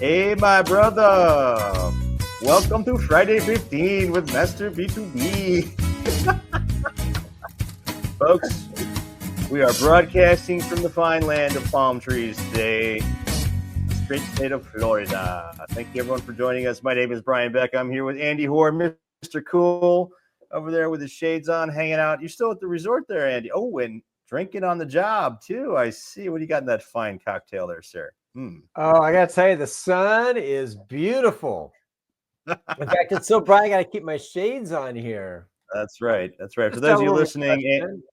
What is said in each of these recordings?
Hey, my brother. Welcome to Friday 15 with Master B2B. Folks, we are broadcasting from the fine land of palm trees today, the great state of Florida. Thank you, everyone, for joining us. My name is Brian Beck. I'm here with Andy Hoare, Mr. Cool, over there with his shades on, hanging out. You're still at the resort there, Andy. Oh, and drinking on the job, too. I see. What do you got in that fine cocktail there, sir? Oh, I gotta tell you, the sun is beautiful. In fact, it's so bright, I gotta keep my shades on here. That's right. That's right. For Just those a of you little listening, refreshment.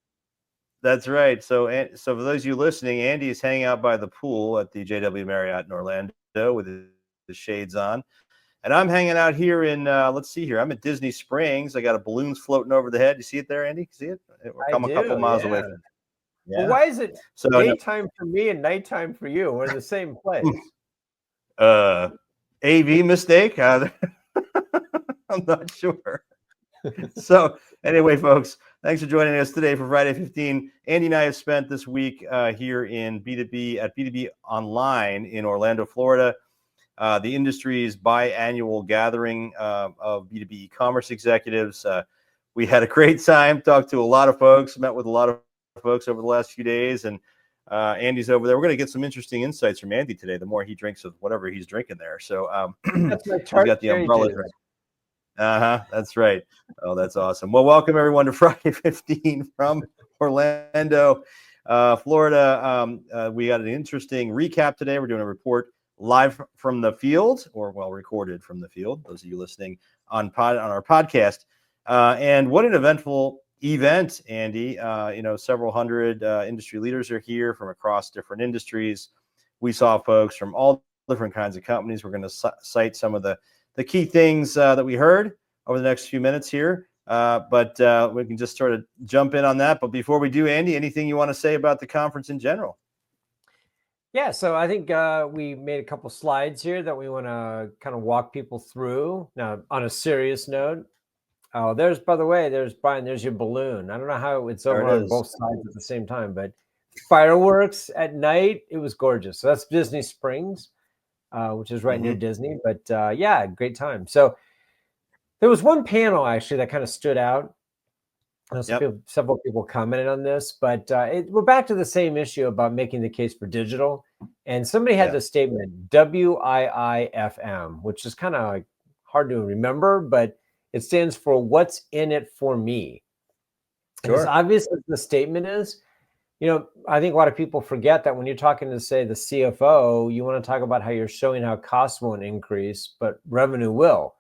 that's right. So for those of you listening, Andy is hanging out by the pool at the JW Marriott in Orlando with his shades on. And I'm hanging out here in, let's see here. I'm at Disney Springs. I got a balloons floating over the head. You see it there, Andy? See it? We're I come a couple do, miles away yeah. from it. Well, Yeah. why is it So, daytime for me and nighttime for you? We're in the same place. AV mistake? I'm not sure. So anyway, folks, thanks for joining us today for Friday 15. Andy and I have spent this week here in B2B at B2B Online in Orlando, Florida, the industry's biannual gathering of B2B e-commerce executives. We had a great time, talked to a lot of folks, met with a lot of folks over the last few days, and Andy's over there. We're going to get some interesting insights from Andy today, the more he drinks of whatever he's drinking there. So That's my he's tart got the cherry umbrella juice. drink. That's right. Oh, that's awesome. Well, welcome everyone to Friday 15 from Orlando, Florida. We got an interesting recap today. We're doing a report live from the field, or recorded from the field. Those of you listening on our podcast, and what an eventful event, Andy. Several hundred industry leaders are here from across different industries. We saw folks from all different kinds of companies. We're going to cite some of the key things that we heard over the next few minutes here. But we can just sort of jump in on that. But before we do, Andy, anything you want to say about the conference in general? Yeah, so I think we made a couple slides here that we want to kind of walk people through. Now, on a serious note, by the way, there's Brian, there's your balloon. I don't know how it's over on both sides at the same time, but fireworks at night, it was gorgeous. So that's Disney Springs, which is right near Disney. But yeah, great time. So there was one panel actually that kind of stood out. Several people commented on this, but we're back to the same issue about making the case for digital. And somebody had this statement, WIIFM, which is kind of like hard to remember, but it stands for what's in it for me. And as obvious as the statement is, I think a lot of people forget that when you're talking to, say, the CFO, you want to talk about how you're showing how costs won't increase, but revenue will.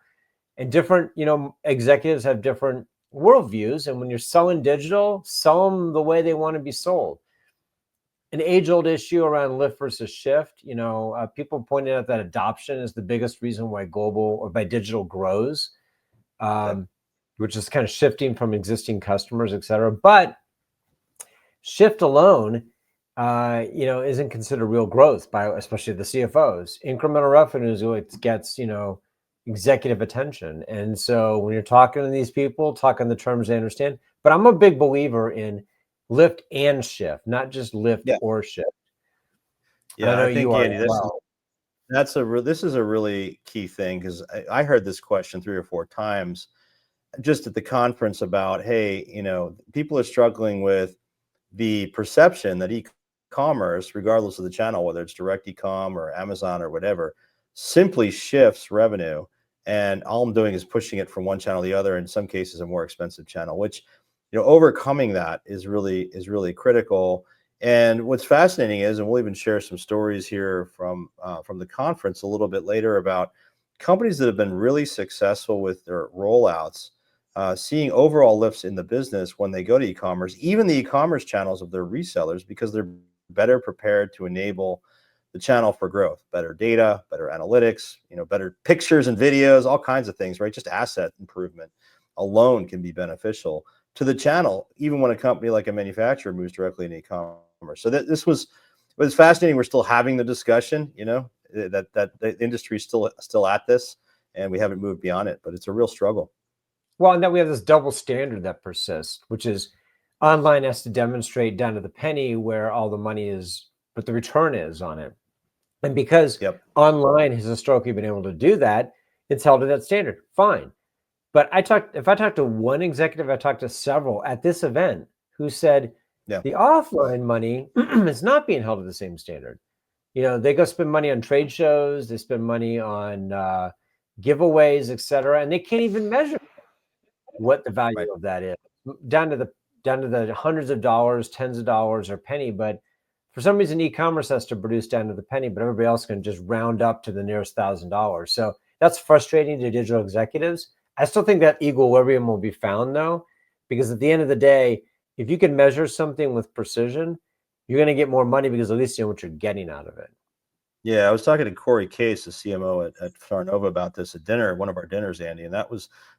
And different, executives have different worldviews. And when you're selling digital, sell them the way they want to be sold. An age-old issue around lift versus shift. People pointed out that adoption is the biggest reason why digital grows, which is kind of shifting from existing customers, et cetera. But shift alone, isn't considered real growth by especially the CFOs. Incremental revenue is what gets, executive attention. And so when you're talking to these people, talking the terms they understand, but I'm a big believer in lift and shift, not just lift or shift. Yeah, I think, Andy, this is a really key thing, because I heard this question 3 or 4 times just at the conference about, hey, people are struggling with the perception that e-commerce, regardless of the channel, whether it's direct e-com or Amazon or whatever, simply shifts revenue. And all I'm doing is pushing it from one channel to the other, in some cases a more expensive channel, which, overcoming that is really critical. And what's fascinating is, and we'll even share some stories here from the conference a little bit later about companies that have been really successful with their rollouts, seeing overall lifts in the business when they go to e-commerce, even the e-commerce channels of their resellers, because they're better prepared to enable the channel for growth, better data, better analytics, better pictures and videos, all kinds of things, right? Just asset improvement alone can be beneficial to the channel, even when a company like a manufacturer moves directly into e-commerce. So this was fascinating. We're still having the discussion, that the industry is still at this, and we haven't moved beyond it, but it's a real struggle. Well, and then we have this double standard that persists, which is online has to demonstrate down to the penny where all the money is, what the return is on it. And because online has historically been able to do that, it's held to that standard. Fine. But if I talked to one executive, I talked to several at this event who said the offline money is not being held to the same standard. They go spend money on trade shows, they spend money on giveaways, et cetera, and they can't even measure what the value of that is, down to the hundreds of dollars, tens of dollars, or penny. But for some reason, e-commerce has to produce down to the penny, but everybody else can just round up to the nearest $1,000. So that's frustrating to digital executives. I still think that equilibrium will be found, though, because at the end of the day, if you can measure something with precision, you're going to get more money because at least you know what you're getting out of it. Yeah, I was talking to Corey Case, the CMO at Farnova, about this at dinner, one of our dinners, Andy, and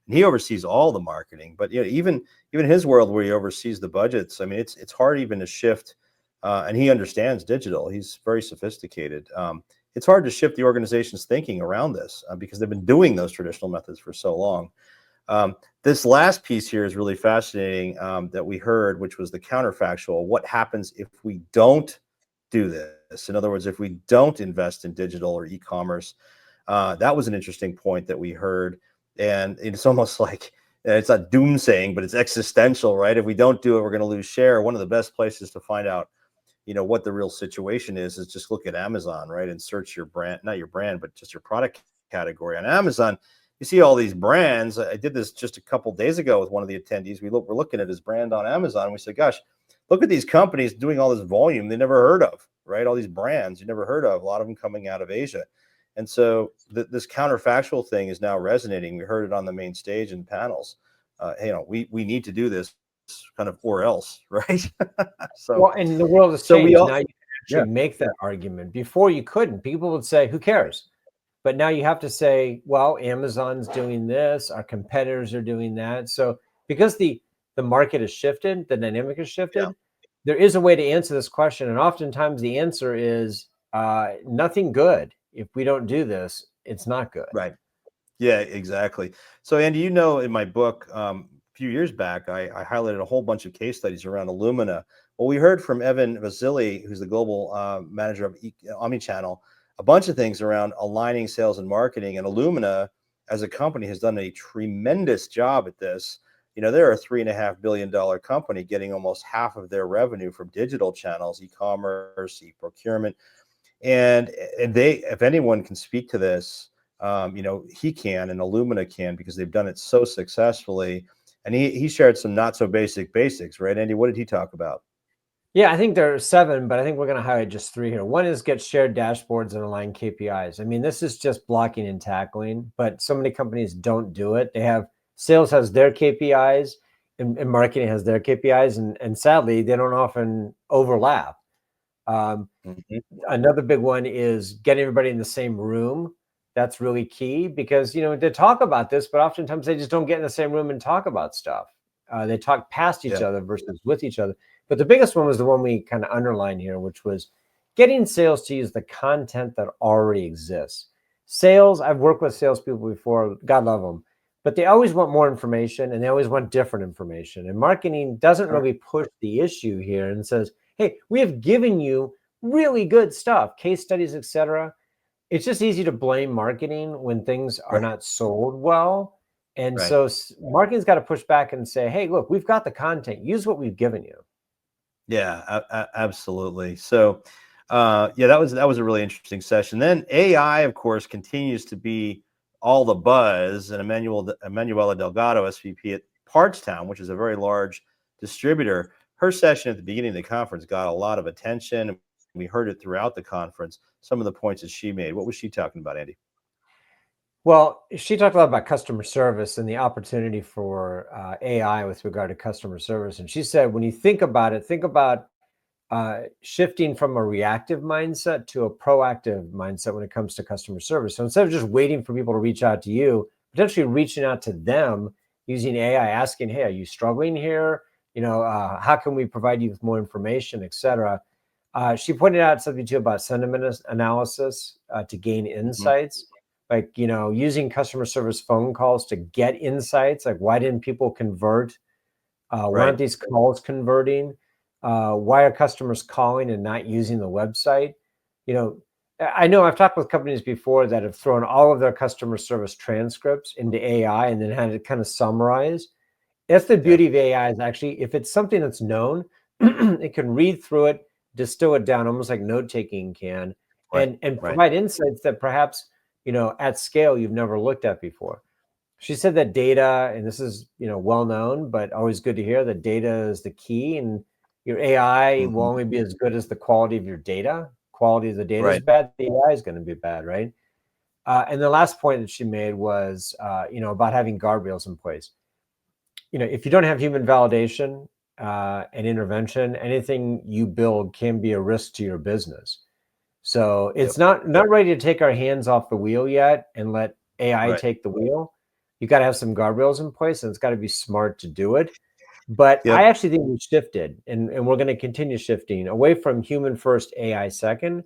he oversees all the marketing. But even his world where he oversees the budgets, I mean, it's hard even to shift. And he understands digital. He's very sophisticated. It's hard to shift the organization's thinking around this because they've been doing those traditional methods for so long. This last piece here is really fascinating that we heard, which was the counterfactual. What happens if we don't do this? In other words, if we don't invest in digital or e-commerce, that was an interesting point that we heard. And it's almost like it's not doomsaying, but it's existential, right? If we don't do it, we're going to lose share. One of the best places to find out what the real situation is just look at Amazon, right? And search your brand, not your brand, but just your product category on Amazon. You see all these brands. I did this just a couple days ago with one of the attendees. We're looking at his brand on Amazon. We said, gosh, look at these companies doing all this volume they never heard of, right? All these brands you never heard of, a lot of them coming out of Asia. And so this counterfactual thing is now resonating. We heard it on the main stage in panels. We need to do this kind of or else, right? Well, and the world has changed. Now you can actually make that argument. Before you couldn't. People would say, who cares? But now you have to say, well, Amazon's doing this, our competitors are doing that. So because the market has shifted, the dynamic has shifted, there is a way to answer this question. And oftentimes the answer is nothing good. If we don't do this, it's not good. Right. Yeah, exactly. So, Andy, in my book, a few years back, I highlighted a whole bunch of case studies around Illumina. Well, we heard from Evan Vasily, who's the global manager of Omnichannel, a bunch of things around aligning sales and marketing. And Illumina, as a company, has done a tremendous job at this. They're a $3.5 billion company getting almost half of their revenue from digital channels, e-commerce, e-procurement. And they, if anyone can speak to this, he can, and Illumina can, because they've done it so successfully. And he shared some not so basic basics, right, Andy? What did he talk about? Yeah, I think there are 7, but I think we're going to highlight just 3 here. One is get shared dashboards and align KPIs. I mean, this is just blocking and tackling, but so many companies don't do it. Sales has their KPIs and marketing has their KPIs, and sadly, they don't often overlap. Another big one is getting everybody in the same room. That's really key because, they talk about this, but oftentimes they just don't get in the same room and talk about stuff. They talk past each other versus with each other. But the biggest one was the one we kind of underlined here, which was getting sales to use the content that already exists. Sales, I've worked with salespeople before, God love them, but they always want more information and they always want different information. And marketing doesn't really push the issue here and says, hey, we have given you really good stuff, case studies, etc. It's just easy to blame marketing when things are not sold well. And so marketing's got to push back and say, hey, look, we've got the content. Use what we've given you. Yeah, absolutely. So, that was a really interesting session. Then AI, of course, continues to be all the buzz. And Emanuela Delgado, SVP at Partstown, which is a very large distributor, her session at the beginning of the conference got a lot of attention. We heard it throughout the conference. Some of the points that she made. What was she talking about, Andy? Well, she talked a lot about customer service and the opportunity for AI with regard to customer service. And she said, when you think about it, think about shifting from a reactive mindset to a proactive mindset when it comes to customer service. So instead of just waiting for people to reach out to you, potentially reaching out to them using AI, asking, hey, are you struggling here? How can we provide you with more information, et cetera? She pointed out something too about sentiment analysis to gain insights. Like, using customer service phone calls to get insights, like why didn't people convert? Why aren't these calls converting? Why are customers calling and not using the website? I know I've talked with companies before that have thrown all of their customer service transcripts into AI and then had it kind of summarize. That's the beauty of AI, is actually, if it's something that's known, it can read through it, distill it down, almost like note-taking can, and provide insights that perhaps, at scale you've never looked at before. She said that data, and this is, well known, but always good to hear, that data is the key, and your AI will only be as good as the quality of your data. Quality of the data is bad, the AI is going to be bad, right? And the last point that she made was, about having guardrails in place. If you don't have human validation and intervention, anything you build can be a risk to your business. So it's not ready to take our hands off the wheel yet and let AI take the wheel. You got to have some guardrails in place, and it's got to be smart to do it. But I actually think we shifted, and we're going to continue shifting away from human first, AI second,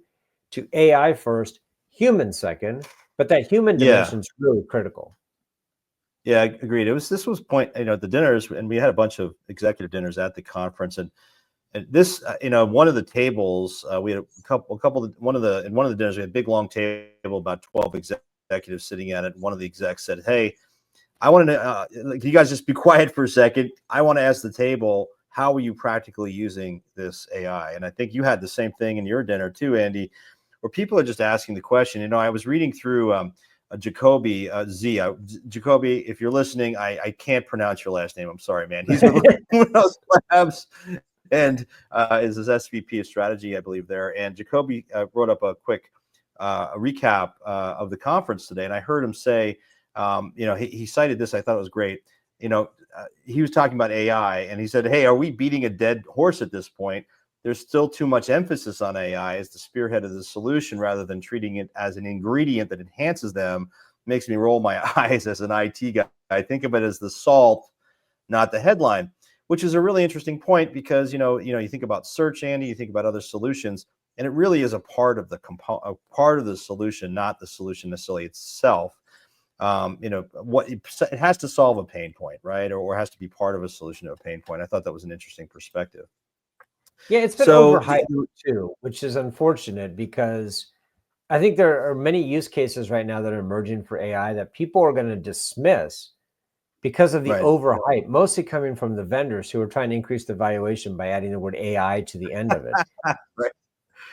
to AI first, human second. But that human dimension is really critical. Yeah, agreed. This was point, the dinners, and we had a bunch of executive dinners at the conference, and this, one of the tables, we had one of the dinners, we had a big long table, about 12 executives sitting at it. One of the execs said, "Hey, I want to, can you guys just be quiet for a second? I want to ask the table, how are you practically using this AI?" And I think you had the same thing in your dinner too, Andy, where people are just asking the question. I was reading through Jacoby Z. Jacoby, if you're listening, I can't pronounce your last name. I'm sorry, man. He's with Luminous Labs and is his SVP of strategy, I believe, there. And Jacoby wrote up a quick recap of the conference today, and I heard him say, he cited this. I thought it was great. He was talking about AI, and he said, "Hey, are we beating a dead horse at this point? There's still too much emphasis on AI as the spearhead of the solution rather than treating it as an ingredient that enhances them. Makes me roll my eyes as an IT guy. I think of it as the salt, not the headline," which is a really interesting point because, you think about search, Andy, you think about other solutions, and it really is a part of the solution, not the solution necessarily itself. It has to solve a pain point, right? Or has to be part of a solution to a pain point. I thought that was an interesting perspective. Yeah, it's been overhyped too, which is unfortunate because I think there are many use cases right now that are emerging for AI that people are going to dismiss because of the overhype, mostly coming from the vendors who are trying to increase the valuation by adding the word AI to the end of it.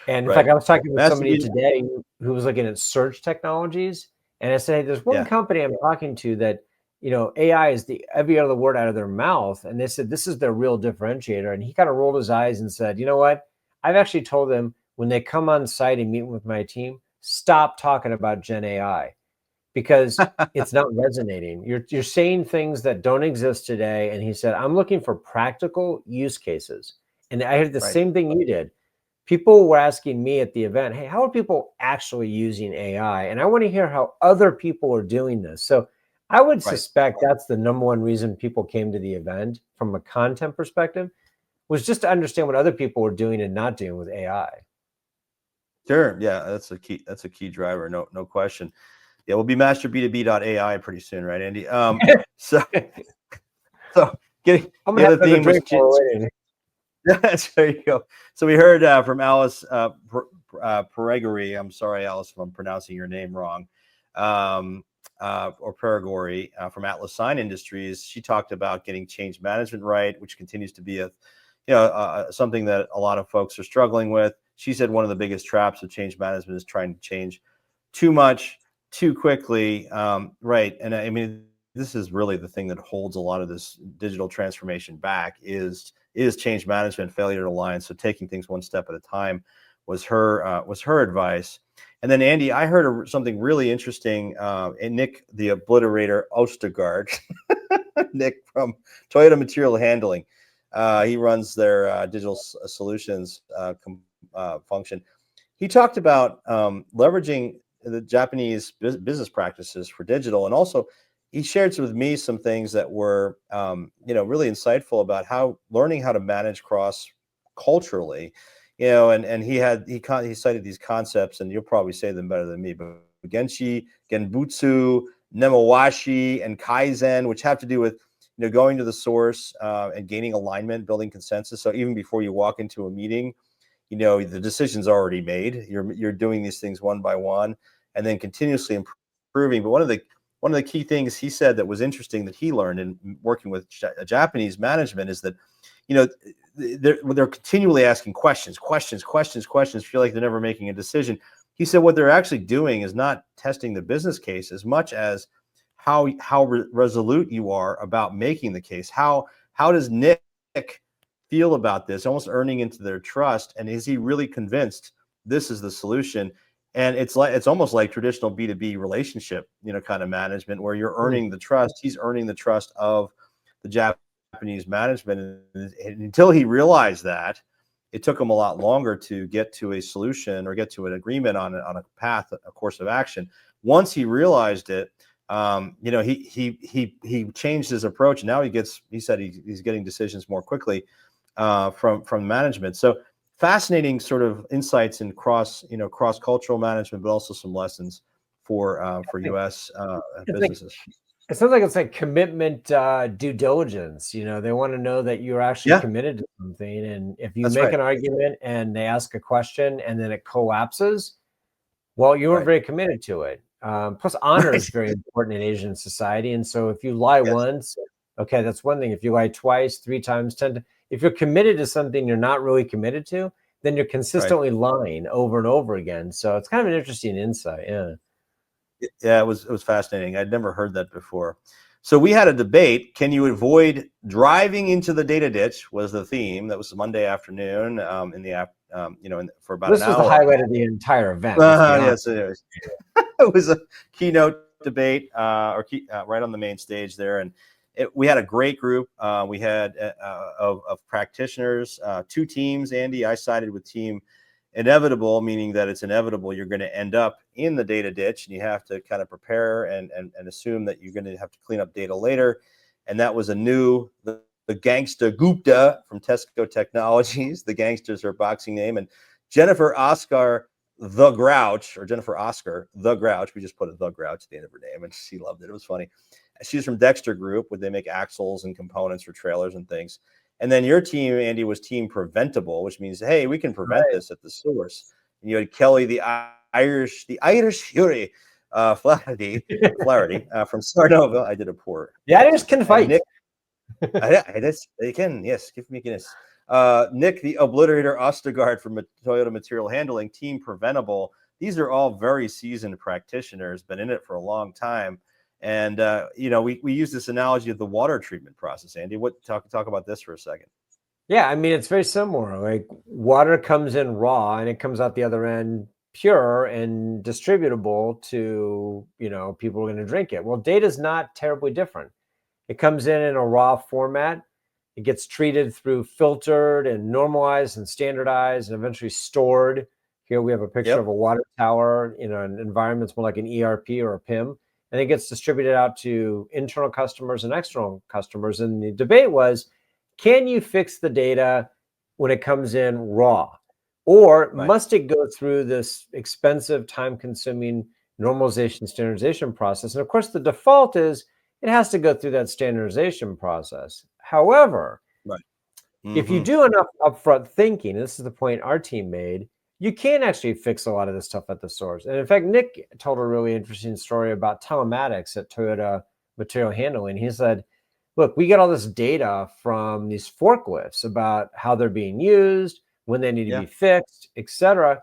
And in fact, I was talking with somebody today who was looking at search technologies, and I said, "Hey, there's one company I'm talking to that, AI is every other word out of their mouth." And they said, this is their real differentiator. And he kind of rolled his eyes and said, "You know what? I've actually told them when they come on site and meet with my team, stop talking about Gen AI because it's not resonating. You're saying things that don't exist today." And he said, "I'm looking for practical use cases." And I heard the same thing you did. People were asking me at the event, "Hey, how are people actually using AI? And I want to hear how other people are doing this." So I would suspect that's the number one reason people came to the event from a content perspective, was just to understand what other people were doing and not doing with AI. Sure. Yeah, that's a key driver. No question. Yeah, we'll be master B2B.ai pretty soon, right, Andy? So getting the other theme was there you go. So we heard from Alice Peregori. I'm sorry, Alice, if I'm pronouncing your name wrong. Or Peregori from Atlas Sign Industries. She talked about getting change management right, which continues to be something that a lot of folks are struggling with. She said one of the biggest traps of change management is trying to change too much, too quickly. Right. And I mean, this is really the thing that holds a lot of this digital transformation back is change management, failure to align. So taking things one step at a time was her advice. And then, Andy, I heard something really interesting. And Nick, the obliterator Ostergaard, Nick from Toyota Material Handling, he runs their digital solutions function. He talked about leveraging the Japanese business practices for digital, and also he shared with me some things that were really insightful about learning how to manage cross culturally. And he cited these concepts, and you'll probably say them better than me, but Genshi, Genbutsu, Nemawashi, and Kaizen, which have to do with going to the source and gaining alignment, building consensus. So even before you walk into a meeting, the decision's already made. You're doing these things one by one, and then continuously improving. But one of the key things he said that was interesting that he learned in working with Japanese management is that, they're continually asking questions, feel like they're never making a decision. He said what they're actually doing is not testing the business case as much as how resolute you are about making the case. How does Nick feel about this, almost earning into their trust, and is he really convinced this is the solution? And it's almost like traditional B2B relationship, kind of management, where you're earning the trust. He's earning the trust of the Japanese management, and until he realized that, it took him a lot longer to get to a solution or get to an agreement on a path, a course of action. Once he realized it, he changed his approach. Now he said he's getting decisions more quickly from management. So fascinating sort of insights in cross-cultural management, but also some lessons for U.S. businesses. It sounds like it's like commitment due diligence. They want to know that you're actually committed to something. And if you make an argument and they ask a question and then it collapses, well, you weren't very committed to it. Plus, honor is very important in Asian society. And so if you lie once, okay, that's one thing. If you lie twice, 3 times, 10 times, if you're committed to something you're not really committed to, then you're consistently lying over and over again. So it's kind of an interesting insight. Yeah, it was fascinating. I'd never heard that before. So we had a debate. Can you avoid driving into the data ditch? Was the theme. That was Monday afternoon for about an hour. This was the highlight of the entire event. Yes, it was. It was a keynote debate right on the main stage there, and we had a great group. We had of practitioners, 2 teams. Andy, I sided with team inevitable, meaning that it's inevitable you're going to end up in the data ditch, and you have to kind of prepare and assume that you're going to have to clean up data later. And that was the Gangsta Gupta from Tesco Technologies. The Gangsters are a boxing name, and Jennifer Oscar the Grouch, or Jennifer Oscar the Grouch. We just put the Grouch at the end of her name, and she loved it. It was funny. She's from Dexter Group, where they make axles and components for trailers and things. And then your team, Andy, was team preventable, which means, hey, we can prevent this at the source. And you had Kelly, the Irish Fury, Flaherty from Sarnova. I did a poor. The Irish can fight. Nick, they can, yes. Give me Guinness. Nick, the Obliterator Ostegard from Toyota Material Handling, team preventable. These are all very seasoned practitioners, been in it for a long time. And we use this analogy of the water treatment process. Andy, talk about this for a second. Yeah, I mean, it's very similar. Like, water comes in raw and it comes out the other end pure and distributable to people who are going to drink it. Well, data is not terribly different. It comes in a raw format. It gets treated through filtered and normalized and standardized and eventually stored. Here we have a picture of a water tower in an environment that's more like an ERP or a PIM. And it gets distributed out to internal customers and external customers. And the debate was, can you fix the data when it comes in raw? Or must it go through this expensive, time-consuming normalization, standardization process? And of course, the default is it has to go through that standardization process. However, if you do enough upfront thinking, this is the point our team made, you can actually fix a lot of this stuff at the source. And in fact, Nick told a really interesting story about telematics at Toyota Material Handling. He said, look, we get all this data from these forklifts about how they're being used, when they need to be fixed, etc.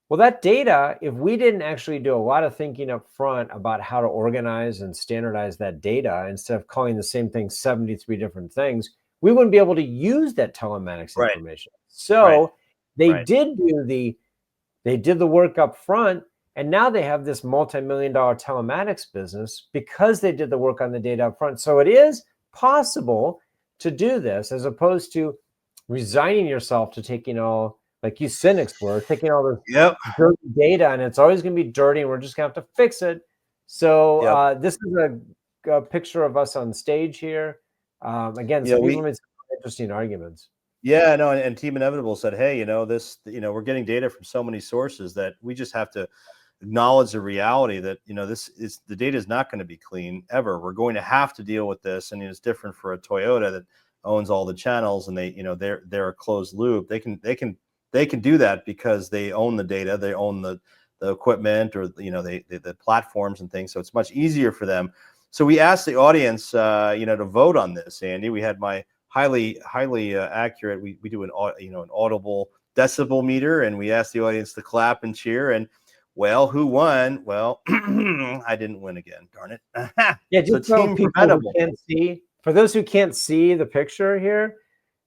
Well, that data, if we didn't actually do a lot of thinking up front about how to organize and standardize that data, instead of calling the same thing 73 different things, we wouldn't be able to use that telematics information. So they did the work up front, and now they have this multi-million-dollar telematics business because they did the work on the data up front. So it is possible to do this, as opposed to resigning yourself to taking all, like you cynics were, taking all this dirty data, and it's always going to be dirty, and we're just going to have to fix it. So this is a picture of us on stage here. Again, so we made some interesting arguments. Yeah, no, and Team Inevitable said, hey, we're getting data from so many sources that we just have to acknowledge the reality that, the data is not going to be clean ever. We're going to have to deal with this. And it's different for a Toyota that owns all the channels, and they're a closed loop. They can they can do that because they own the data, they own the equipment, or the platforms and things. So it's much easier for them. So we asked the audience, to vote on this. Andy, we had my highly accurate. We do an audible decibel meter, and we asked the audience to clap and cheer. And well, who won? Well, I didn't win again. Darn it. Yeah, just so Team people who can't see. For those who can't see the picture here,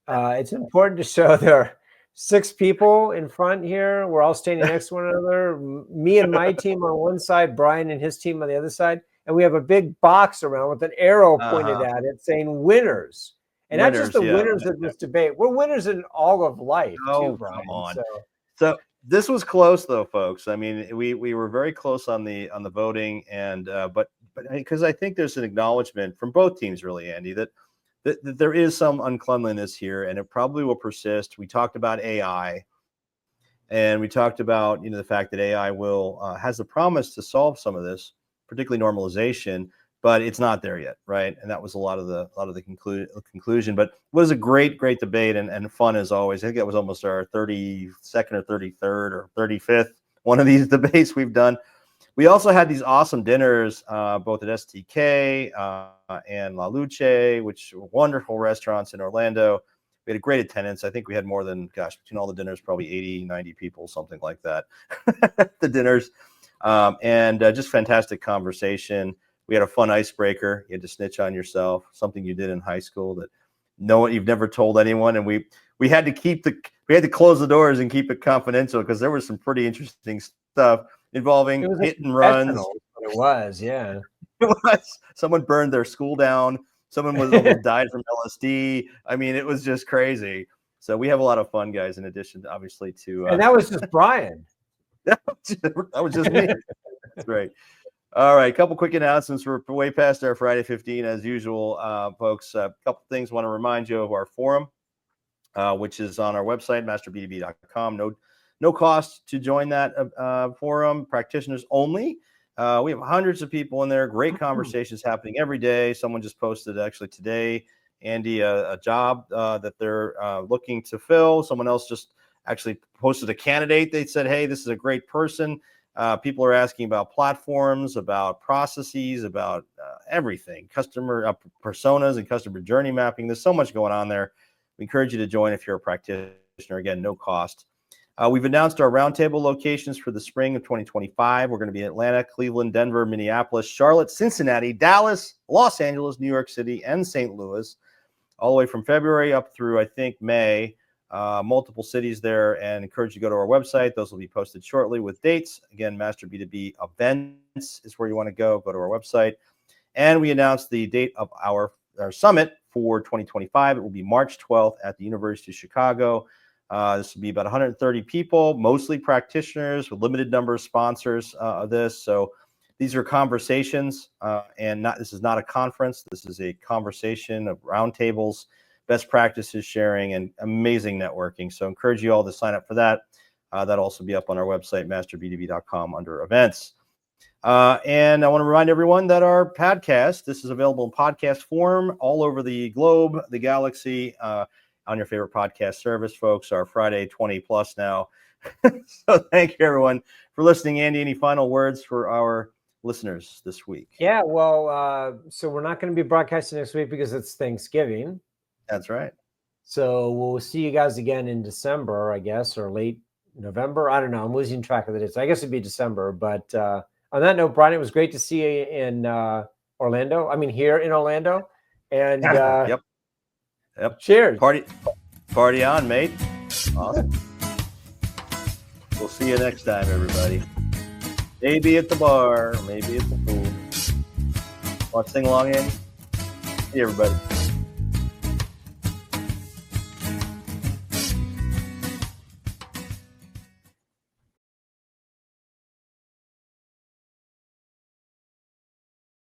it's important to show there are 6 people in front here. We're all standing next to one another. Me and my team on one side, Brian and his team on the other side. And we have a big box around with an arrow pointed at it saying winners. And not just the winners of this debate. We're winners in all of life, too, Brian. Come on. So this was close, though, folks. I mean, we were very close on the voting, and but because I think there's an acknowledgement from both teams, really, Andy, that there is some uncleanliness here, and it probably will persist. We talked about AI, and we talked about the fact that AI has the promise to solve some of this, particularly normalization, but it's not there yet, right? And that was a lot of the conclusion. But it was a great debate and fun as always. I think that was almost our 32nd or 33rd or 35th one of these debates we've done. We also had these awesome dinners, both at STK and La Luce, which were wonderful restaurants in Orlando. We had a great attendance. I think we had more than, between all the dinners, probably 80, 90 people, something like that, the dinners. And just fantastic conversation. We had a fun icebreaker. You had to snitch on yourself, something you did in high school that you've never told anyone. And we had to close the doors and keep it confidential because there was some pretty interesting stuff involving hit and runs. It was, yeah. It was. Someone burned their school down. Someone almost died from LSD. I mean, it was just crazy. So we have a lot of fun, guys, in addition, obviously, to... and that was just Brian. That was just me. That's right. All right, a couple quick announcements. We're way past our Friday 15, as usual, folks. A couple things. Want to remind you of our forum, which is on our website, masterb2b.com. No cost to join that forum. Practitioners only. We have hundreds of people in there. Great conversations happening every day. Someone just posted actually today, Andy, a job that they're looking to fill. Someone else just actually posted a candidate. They said, hey, this is a great person. People are asking about platforms, about processes, about everything, customer personas and customer journey mapping. There's so much going on there. We encourage you to join if you're a practitioner. Again, no cost. We've announced our roundtable locations for the spring of 2025. We're going to be in Atlanta, Cleveland, Denver, Minneapolis, Charlotte, Cincinnati, Dallas, Los Angeles, New York City, and St. Louis, all the way from February up through, I think, May. Multiple cities there, and encourage you to go to our website. Those will be posted shortly with dates. Again, Master B2B events is where you want to go. Go to our website. And we announced the date of our summit for 2025. It will be March 12th at the University of Chicago. This will be about 130 people, mostly practitioners, with limited number of sponsors of this. So these are conversations, and this is not a conference. This is a conversation of roundtables, best practices sharing, and amazing networking. So encourage you all to sign up for that. That'll also be up on our website, masterb2b.com, under events. And I want to remind everyone that our podcast, this is available in podcast form all over the globe, the galaxy, on your favorite podcast service, folks. Our Friday 20 plus now. So thank you, everyone, for listening. Andy, any final words for our listeners this week? Yeah, well, so we're not going to be broadcasting next week because it's Thanksgiving. That's right. So we'll see you guys again in December, I guess, or late November. I don't know. I'm losing track of the dates. I guess it'd be December. But on that note, Brian, it was great to see you in Orlando. I mean, here in Orlando. And Yep. Cheers. Party on, mate. Awesome. We'll see you next time, everybody. Maybe at the bar, maybe at the pool. Want to sing along, Andy? See you, everybody.